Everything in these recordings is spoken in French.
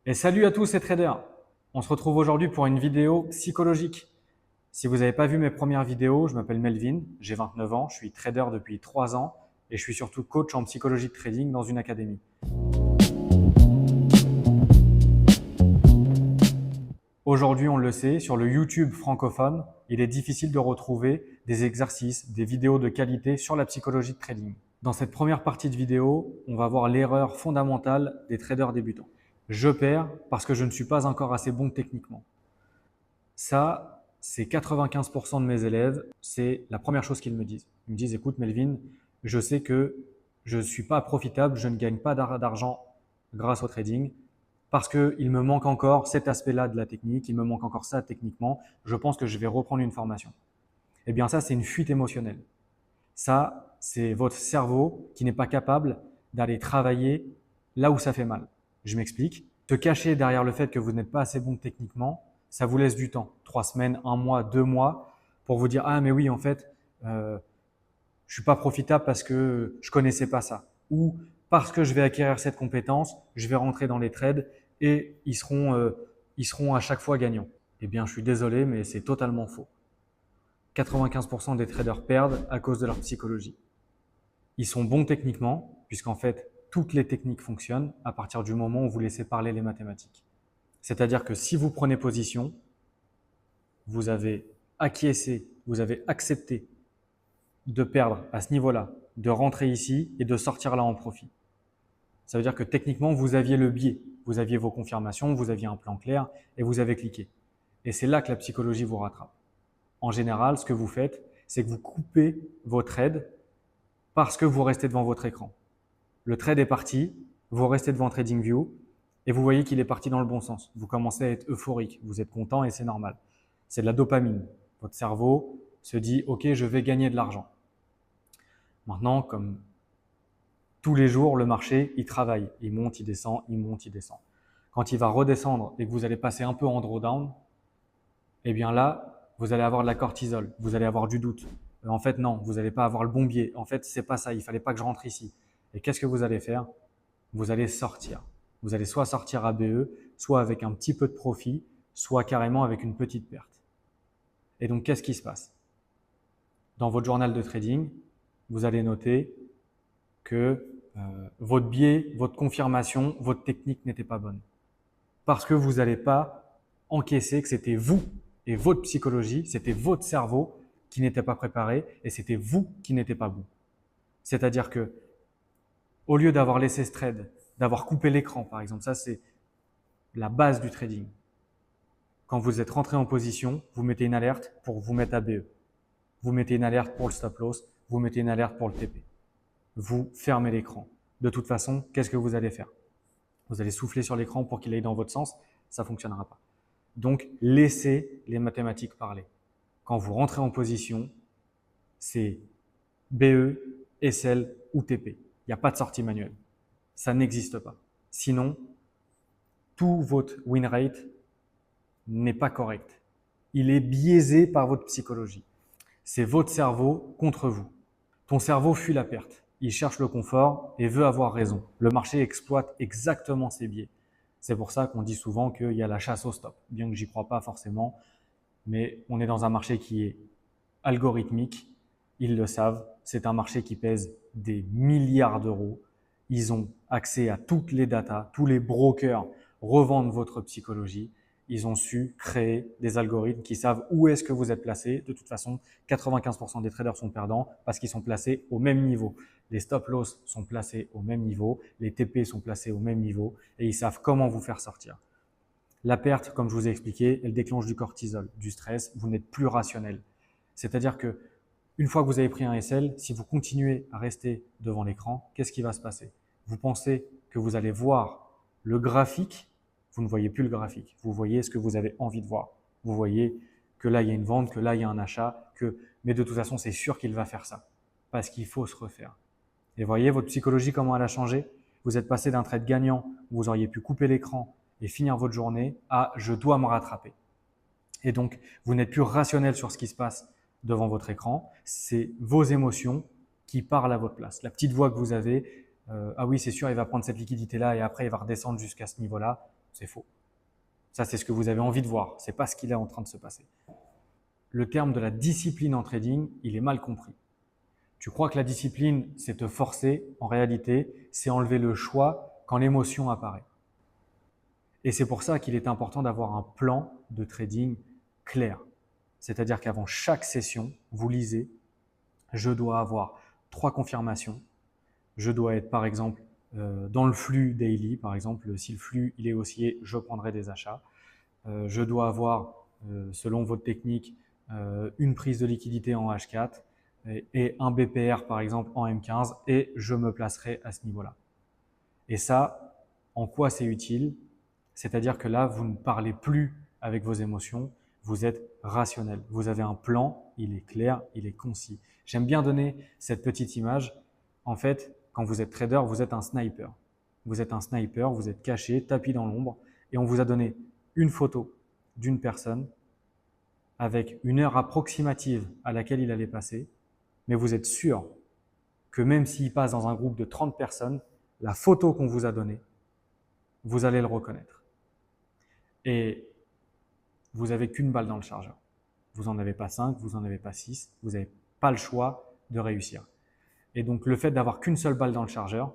Et salut à tous ces traders. On se retrouve aujourd'hui pour une vidéo psychologique. Si vous n'avez pas vu mes premières vidéos, je m'appelle Melvin, j'ai 29 ans, je suis trader depuis 3 ans et je suis surtout coach en psychologie de trading dans une académie. Aujourd'hui, on le sait, sur le YouTube francophone, il est difficile de retrouver des exercices, des vidéos de qualité sur la psychologie de trading. Dans cette première partie de vidéo, on va voir l'erreur fondamentale des traders débutants. Je perds parce que je ne suis pas encore assez bon techniquement. Ça, c'est 95% de mes élèves, c'est la première chose qu'ils me disent. Ils me disent, écoute Melvin, je sais que je ne suis pas profitable, je ne gagne pas d'argent grâce au trading parce qu'il me manque encore cet aspect-là de la technique, il me manque encore ça techniquement, je pense que je vais reprendre une formation. Eh bien ça, c'est une fuite émotionnelle. Ça, c'est votre cerveau qui n'est pas capable d'aller travailler là où ça fait mal. Je m'explique. Se cacher derrière le fait que vous n'êtes pas assez bon techniquement, ça vous laisse du temps. 3 semaines, 1 mois, 2 mois, pour vous dire, ah mais oui, en fait, je suis pas profitable parce que je connaissais pas ça. Ou parce que je vais acquérir cette compétence, je vais rentrer dans les trades et ils seront à chaque fois gagnants. Eh bien, je suis désolé, mais c'est totalement faux. 95% des traders perdent à cause de leur psychologie. Ils sont bons techniquement, puisqu'en fait, toutes les techniques fonctionnent à partir du moment où vous laissez parler les mathématiques. C'est-à-dire que si vous prenez position, vous avez acquiescé, vous avez accepté de perdre à ce niveau-là, de rentrer ici et de sortir là en profit. Ça veut dire que techniquement, vous aviez le biais, vous aviez vos confirmations, vous aviez un plan clair et vous avez cliqué. Et c'est là que la psychologie vous rattrape. En général, ce que vous faites, c'est que vous coupez vos trades parce que vous restez devant votre écran. Le trade est parti, vous restez devant TradingView et vous voyez qu'il est parti dans le bon sens. Vous commencez à être euphorique, vous êtes content et c'est normal. C'est de la dopamine. Votre cerveau se dit « Ok, je vais gagner de l'argent ». Maintenant, comme tous les jours, le marché, il travaille. Il monte, il descend, il monte, il descend. Quand il va redescendre et que vous allez passer un peu en drawdown, eh bien là, vous allez avoir de la cortisol, vous allez avoir du doute. En fait, non, vous n'allez pas avoir le bon biais. En fait, c'est pas ça, il fallait pas que je rentre ici. Et qu'est-ce que vous allez faire? Vous allez sortir. Vous allez soit sortir à BE, soit avec un petit peu de profit, soit carrément avec une petite perte. Et donc, qu'est-ce qui se passe? Dans votre journal de trading, vous allez noter que votre biais, votre confirmation, votre technique n'était pas bonne. Parce que vous n'allez pas encaisser que c'était vous et votre psychologie, c'était votre cerveau qui n'était pas préparé et c'était vous qui n'étiez pas bon. C'est-à-dire que au lieu d'avoir laissé ce trade, d'avoir coupé l'écran par exemple, ça c'est la base du trading. Quand vous êtes rentré en position, vous mettez une alerte pour vous mettre à BE. Vous mettez une alerte pour le stop loss, vous mettez une alerte pour le TP. Vous fermez l'écran. De toute façon, qu'est-ce que vous allez faire? Vous allez souffler sur l'écran pour qu'il aille dans votre sens, ça ne fonctionnera pas. Donc, laissez les mathématiques parler. Quand vous rentrez en position, c'est BE, SL ou TP. Il n'y a pas de sortie manuelle. Ça n'existe pas. Sinon, tout votre win rate n'est pas correct. Il est biaisé par votre psychologie. C'est votre cerveau contre vous. Ton cerveau fuit la perte. Il cherche le confort et veut avoir raison. Le marché exploite exactement ces biais. C'est pour ça qu'on dit souvent qu'il y a la chasse au stop. Bien que j'y crois pas forcément, mais on est dans un marché qui est algorithmique. Ils le savent. C'est un marché qui pèse des milliards d'euros. Ils ont accès à toutes les datas. Tous les brokers revendent votre psychologie. Ils ont su créer des algorithmes qui savent où est-ce que vous êtes placé. De toute façon, 95% des traders sont perdants parce qu'ils sont placés au même niveau. Les stop loss sont placés au même niveau, les TP sont placés au même niveau et ils savent comment vous faire sortir. La perte, comme je vous ai expliqué, elle déclenche du cortisol, du stress, vous n'êtes plus rationnel. C'est-à-dire que une fois que vous avez pris un SL, si vous continuez à rester devant l'écran, qu'est-ce qui va se passer? Vous pensez que vous allez voir le graphique, vous ne voyez plus le graphique. Vous voyez ce que vous avez envie de voir. Vous voyez que là, il y a une vente, que là, il y a un achat, mais de toute façon, c'est sûr qu'il va faire ça parce qu'il faut se refaire. Et voyez votre psychologie, comment elle a changé? Vous êtes passé d'un trade gagnant où vous auriez pu couper l'écran et finir votre journée à « je dois me rattraper ». Et donc, vous n'êtes plus rationnel sur ce qui se passe devant votre écran. C'est vos émotions qui parlent à votre place. La petite voix que vous avez, ah oui, c'est sûr, il va prendre cette liquidité-là et après, il va redescendre jusqu'à ce niveau-là. c'est faux. Ça, c'est ce que vous avez envie de voir. C'est pas ce qu'il est en train de se passer. Le terme de la discipline en trading, il est mal compris. Tu crois que la discipline, c'est te forcer. En réalité, c'est enlever le choix quand l'émotion apparaît. Et c'est pour ça qu'il est important d'avoir un plan de trading clair. C'est-à-dire qu'avant chaque session, vous lisez, je dois avoir 3 confirmations. Je dois être, par exemple, dans le flux daily. Par exemple, si le flux il est haussier, je prendrai des achats. Je dois avoir, selon votre technique, une prise de liquidité en H4 et un BPR, par exemple, en M15, et je me placerai à ce niveau-là. Et ça, en quoi c'est utile? C'est-à-dire que là, vous ne parlez plus avec vos émotions, vous êtes rationnel. Vous avez un plan, il est clair, il est concis. J'aime bien donner cette petite image. En fait, quand vous êtes trader, vous êtes un sniper. Vous êtes un sniper, vous êtes caché, tapis dans l'ombre, et on vous a donné une photo d'une personne avec une heure approximative à laquelle il allait passer, mais vous êtes sûr que même s'il passe dans un groupe de 30 personnes, la photo qu'on vous a donnée, vous allez le reconnaître. Et vous n'avez qu'une balle dans le chargeur. Vous n'en avez pas 5, vous n'en avez pas 6, vous n'avez pas le choix de réussir. Et donc le fait d'avoir qu'une seule balle dans le chargeur,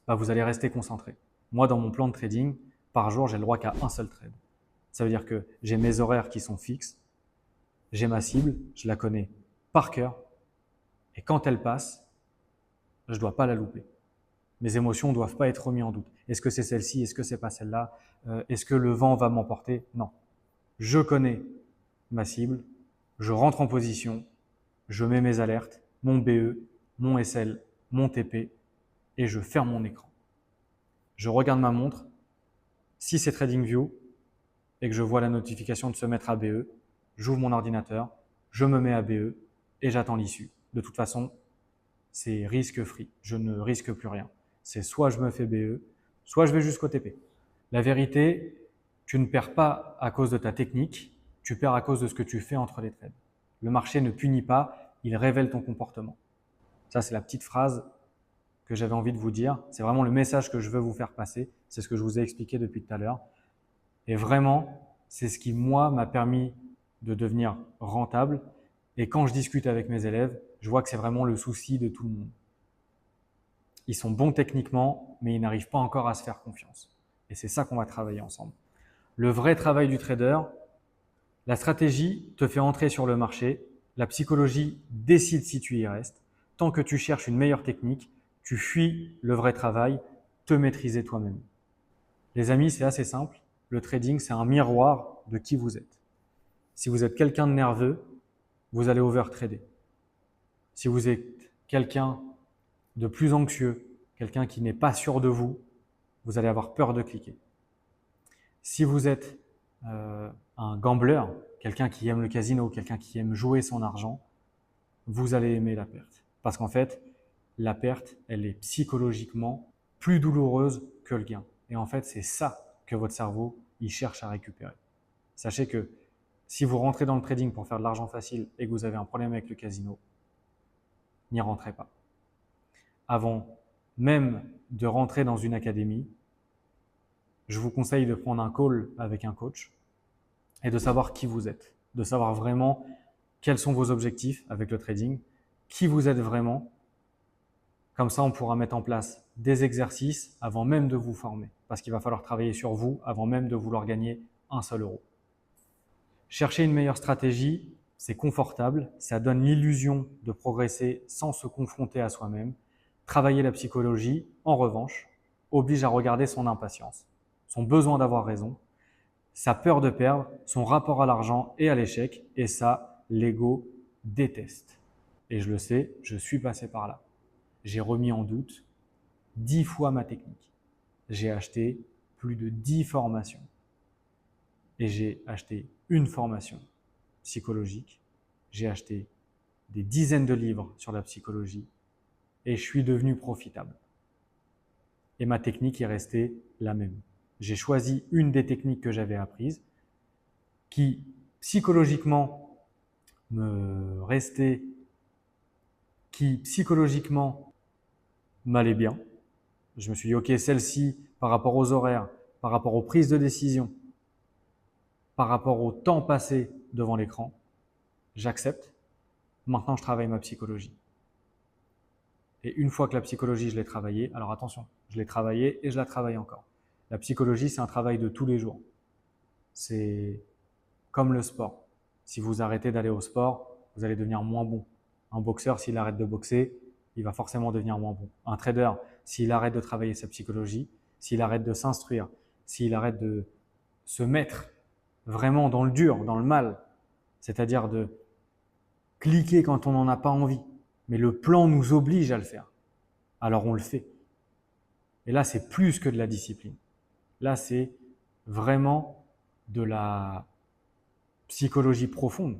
bah, vous allez rester concentré. Moi, dans mon plan de trading, par jour, j'ai le droit qu'à un seul trade. Ça veut dire que j'ai mes horaires qui sont fixes, j'ai ma cible, je la connais par cœur, et quand elle passe, je ne dois pas la louper. Mes émotions ne doivent pas être remises en doute. Est-ce que c'est celle-ci? Est-ce que c'est pas celle-là? Est-ce que le vent va m'emporter? Non. Je connais ma cible, je rentre en position, je mets mes alertes, mon BE, mon SL, mon TP, et je ferme mon écran. Je regarde ma montre. Si c'est TradingView et que je vois la notification de se mettre à BE, j'ouvre mon ordinateur, je me mets à BE et j'attends l'issue. De toute façon, c'est risque free. Je ne risque plus rien. C'est soit je me fais BE, soit je vais jusqu'au TP. La vérité, tu ne perds pas à cause de ta technique, tu perds à cause de ce que tu fais entre les trades. Le marché ne punit pas, il révèle ton comportement. Ça, c'est la petite phrase que j'avais envie de vous dire. C'est vraiment le message que je veux vous faire passer. C'est ce que je vous ai expliqué depuis tout à l'heure. Et vraiment, c'est ce qui, moi, m'a permis de devenir rentable. Et quand je discute avec mes élèves, je vois que c'est vraiment le souci de tout le monde. Ils sont bons techniquement, mais ils n'arrivent pas encore à se faire confiance. Et c'est ça qu'on va travailler ensemble. Le vrai travail du trader, la stratégie te fait entrer sur le marché, la psychologie décide si tu y restes. Tant que tu cherches une meilleure technique, tu fuis le vrai travail, te maîtriser toi-même. Les amis, c'est assez simple. Le trading, c'est un miroir de qui vous êtes. Si vous êtes quelqu'un de nerveux, vous allez overtrader. Si vous êtes quelqu'un de plus anxieux, quelqu'un qui n'est pas sûr de vous, vous allez avoir peur de cliquer. Si vous êtes un gambler, quelqu'un qui aime le casino, quelqu'un qui aime jouer son argent, vous allez aimer la perte. Parce qu'en fait, la perte, elle est psychologiquement plus douloureuse que le gain. Et en fait, c'est ça que votre cerveau, il cherche à récupérer. Sachez que si vous rentrez dans le trading pour faire de l'argent facile et que vous avez un problème avec le casino, n'y rentrez pas. Avant même de rentrer dans une académie, je vous conseille de prendre un call avec un coach et de savoir qui vous êtes, de savoir vraiment quels sont vos objectifs avec le trading, qui vous êtes vraiment. Comme ça, on pourra mettre en place des exercices avant même de vous former, parce qu'il va falloir travailler sur vous avant même de vouloir gagner un seul euro. Chercher une meilleure stratégie, c'est confortable, ça donne l'illusion de progresser sans se confronter à soi-même. Travailler la psychologie, en revanche, oblige à regarder son impatience, son besoin d'avoir raison, sa peur de perdre, son rapport à l'argent et à l'échec, et ça, l'ego déteste. Et je le sais, je suis passé par là. J'ai remis en doute 10 fois ma technique. J'ai acheté plus de 10 formations. Et j'ai acheté une formation psychologique. J'ai acheté des dizaines de livres sur la psychologie. Et je suis devenu profitable. Et ma technique est restée la même. J'ai choisi une des techniques que j'avais apprises, qui psychologiquement me restait, qui psychologiquement m'allait bien. Je me suis dit, ok, celle-ci, par rapport aux horaires, par rapport aux prises de décision, par rapport au temps passé devant l'écran, j'accepte. Maintenant, je travaille ma psychologie. Et une fois que la psychologie, je l'ai travaillée, alors attention, je l'ai travaillée et je la travaille encore. La psychologie, c'est un travail de tous les jours. C'est comme le sport. Si vous arrêtez d'aller au sport, vous allez devenir moins bon. Un boxeur, s'il arrête de boxer, il va forcément devenir moins bon. Un trader, s'il arrête de travailler sa psychologie, s'il arrête de s'instruire, s'il arrête de se mettre vraiment dans le dur, dans le mal, c'est-à-dire de cliquer quand on n'en a pas envie, mais le plan nous oblige à le faire, alors on le fait. Et là, c'est plus que de la discipline. Là, c'est vraiment de la psychologie profonde.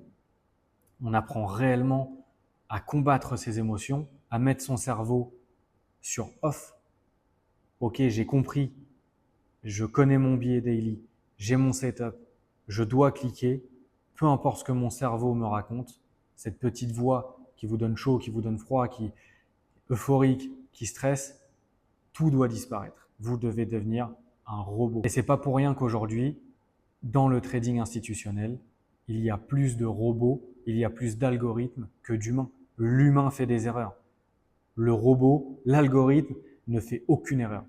On apprend réellement à combattre ses émotions, à mettre son cerveau sur off. Ok, j'ai compris, je connais mon biais daily, j'ai mon setup, je dois cliquer, peu importe ce que mon cerveau me raconte, cette petite voix qui vous donne chaud, qui vous donne froid, qui est euphorique, qui stresse, tout doit disparaître. Vous devez devenir un robot. Et c'est pas pour rien qu'aujourd'hui, dans le trading institutionnel, il y a plus de robots, il y a plus d'algorithmes que d'humains. L'humain fait des erreurs. Le robot, l'algorithme, ne fait aucune erreur.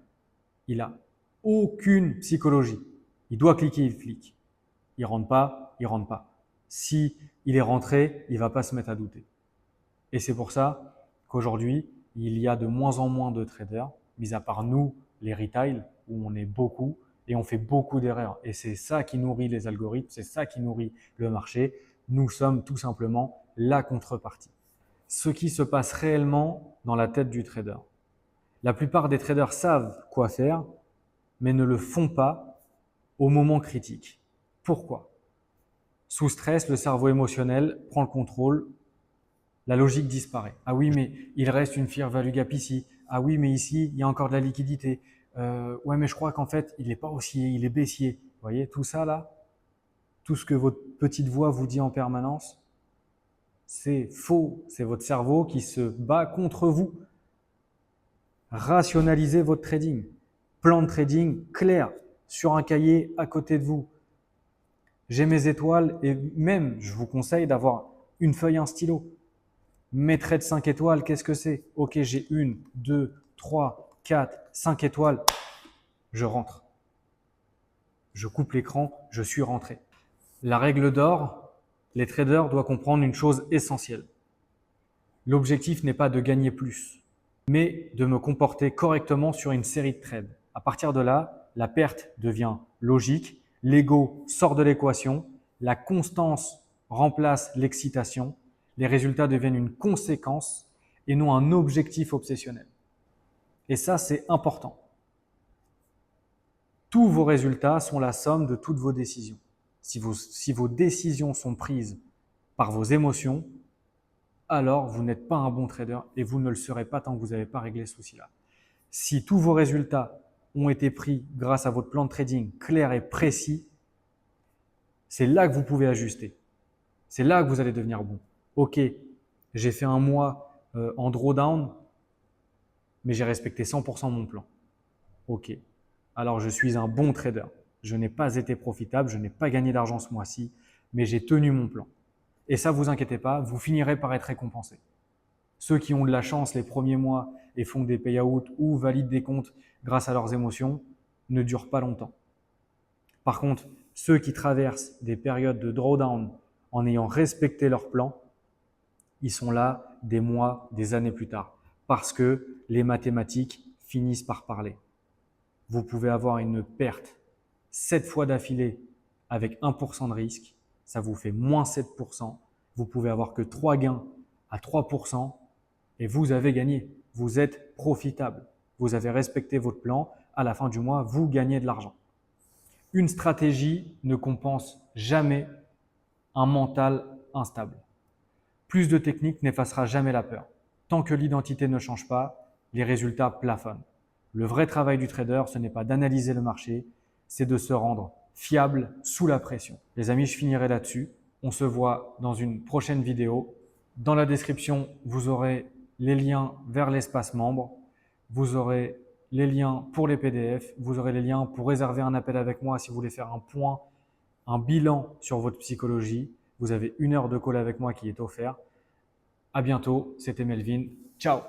Il a aucune psychologie. Il doit cliquer, il clique. Il rentre pas, il rentre pas. Si il est rentré, il va pas se mettre à douter. Et c'est pour ça qu'aujourd'hui, il y a de moins en moins de traders, mis à part nous, les retail, où on est beaucoup et on fait beaucoup d'erreurs. Et c'est ça qui nourrit les algorithmes, c'est ça qui nourrit le marché. Nous sommes tout simplement la contrepartie. Ce qui se passe réellement dans la tête du trader. La plupart des traders savent quoi faire, mais ne le font pas au moment critique. Pourquoi? Sous stress, le cerveau émotionnel prend le contrôle, la logique disparaît. Ah oui, mais il reste une fair value gap ici. Ah oui, mais ici, il y a encore de la liquidité. Ouais, mais je crois qu'en fait, il n'est pas haussier, il est baissier. Vous voyez, tout ça là, tout ce que votre petite voix vous dit en permanence, c'est faux. C'est votre cerveau qui se bat contre vous. Rationalisez votre trading. Plan de trading clair sur un cahier à côté de vous. J'ai mes étoiles et même, je vous conseille d'avoir une feuille, un stylo. Mes traits de 5 étoiles, qu'est-ce que c'est? Ok, j'ai 1, 2, 3, 4, 5 étoiles. Je rentre. Je coupe l'écran, je suis rentré. La règle d'or, les traders doivent comprendre une chose essentielle. L'objectif n'est pas de gagner plus, mais de me comporter correctement sur une série de trades. À partir de là, la perte devient logique, l'ego sort de l'équation, la constance remplace l'excitation, les résultats deviennent une conséquence et non un objectif obsessionnel. Et ça, c'est important. Tous vos résultats sont la somme de toutes vos décisions. Si vos décisions sont prises par vos émotions, alors vous n'êtes pas un bon trader et vous ne le serez pas tant que vous n'avez pas réglé ce souci-là. Si tous vos résultats ont été pris grâce à votre plan de trading clair et précis, c'est là que vous pouvez ajuster. C'est là que vous allez devenir bon. Ok, j'ai fait un mois en drawdown, mais j'ai respecté 100% mon plan. Ok, alors je suis un bon trader. Je n'ai pas été profitable, je n'ai pas gagné d'argent ce mois-ci, mais j'ai tenu mon plan. Et ça, vous inquiétez pas, vous finirez par être récompensé. Ceux qui ont de la chance les premiers mois et font des payouts ou valident des comptes grâce à leurs émotions ne durent pas longtemps. Par contre, ceux qui traversent des périodes de drawdown en ayant respecté leur plan, ils sont là des mois, des années plus tard. Parce que les mathématiques finissent par parler. Vous pouvez avoir une perte 7 fois d'affilée avec 1% de risque, ça vous fait moins 7%. Vous pouvez avoir que 3 gains à 3% et vous avez gagné. Vous êtes profitable. Vous avez respecté votre plan. À la fin du mois, vous gagnez de l'argent. Une stratégie ne compense jamais un mental instable. Plus de technique n'effacera jamais la peur. Tant que l'identité ne change pas, les résultats plafonnent. Le vrai travail du trader, ce n'est pas d'analyser le marché, c'est de se rendre fiable sous la pression. Les amis, je finirai là-dessus. On se voit dans une prochaine vidéo. Dans la description, vous aurez les liens vers l'espace membre. Vous aurez les liens pour les PDF, vous aurez les liens pour réserver un appel avec moi si vous voulez faire un point, un bilan sur votre psychologie. Vous avez 1 heure de call avec moi qui est offert. À bientôt, c'était Melvin. Ciao!